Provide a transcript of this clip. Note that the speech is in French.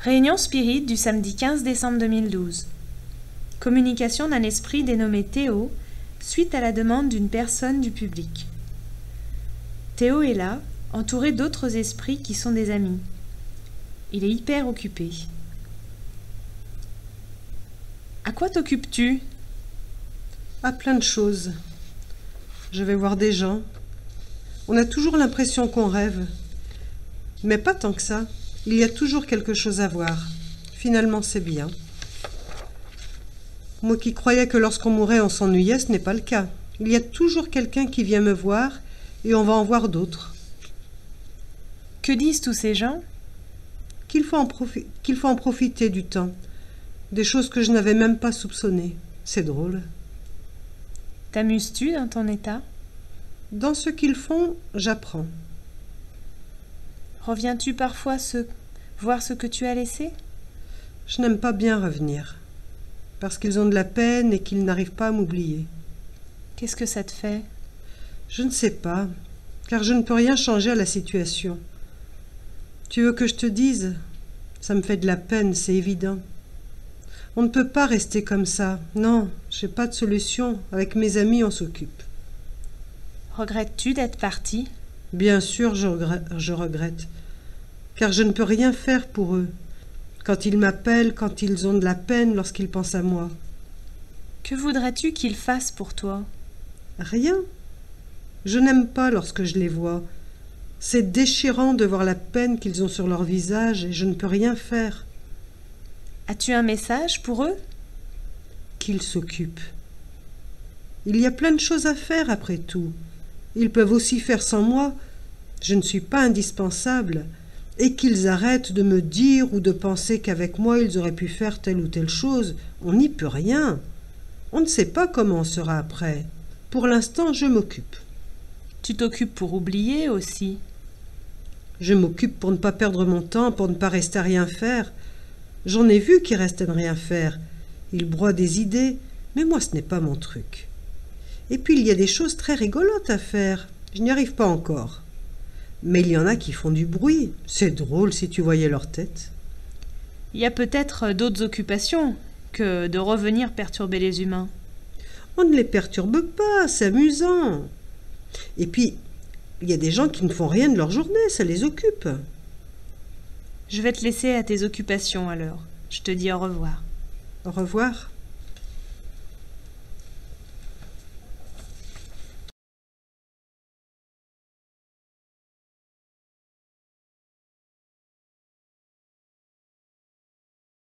Réunion spirit du samedi 15 décembre 2012. Communication d'un esprit dénommé Théo, suite à la demande d'une personne du public. Théo est là, entouré d'autres esprits qui sont des amis. Il est hyper occupé. À quoi t'occupes-tu? À plein de choses. Je vais voir des gens. On a toujours l'impression qu'on rêve. Mais pas tant que ça. Il y a toujours quelque chose à voir. Finalement, c'est bien. Moi qui croyais que lorsqu'on mourait, on s'ennuyait, ce n'est pas le cas. Il y a toujours quelqu'un qui vient me voir et on va en voir d'autres. Que disent tous ces gens? Qu'il faut en profiter du temps. Des choses que je n'avais même pas soupçonnées. C'est drôle. T'amuses-tu dans ton état? Dans ce qu'ils font, j'apprends. Reviens-tu parfois voir ce que tu as laissé? Je n'aime pas bien revenir, parce qu'ils ont de la peine et qu'ils n'arrivent pas à m'oublier. Qu'est-ce que ça te fait? Je ne sais pas, car je ne peux rien changer à la situation. Tu veux que je te dise? Ça me fait de la peine, c'est évident. On ne peut pas rester comme ça. Non, j'ai pas de solution. Avec mes amis, on s'occupe. Regrettes-tu d'être parti? Bien sûr, je regrette. Car je ne peux rien faire pour eux. Quand ils m'appellent, quand ils ont de la peine, lorsqu'ils pensent à moi. Que voudrais-tu qu'ils fassent pour toi? Rien. Je n'aime pas lorsque je les vois. C'est déchirant de voir la peine qu'ils ont sur leur visage et je ne peux rien faire. As-tu un message pour eux? Qu'ils s'occupent. Il y a plein de choses à faire après tout. Ils peuvent aussi faire sans moi. Je ne suis pas indispensable. Et qu'ils arrêtent de me dire ou de penser qu'avec moi ils auraient pu faire telle ou telle chose. On n'y peut rien. On ne sait pas comment on sera après. Pour l'instant, je m'occupe. Tu t'occupes pour oublier aussi. Je m'occupe pour ne pas perdre mon temps, pour ne pas rester à rien faire. J'en ai vu qui restent à ne rien faire. Ils broient des idées, mais moi ce n'est pas mon truc. Et puis il y a des choses très rigolotes à faire. Je n'y arrive pas encore. Mais il y en a qui font du bruit. C'est drôle si tu voyais leur tête. Il y a peut-être d'autres occupations que de revenir perturber les humains. On ne les perturbe pas, c'est amusant. Et puis, il y a des gens qui ne font rien de leur journée, ça les occupe. Je vais te laisser à tes occupations alors. Je te dis au revoir. Au revoir.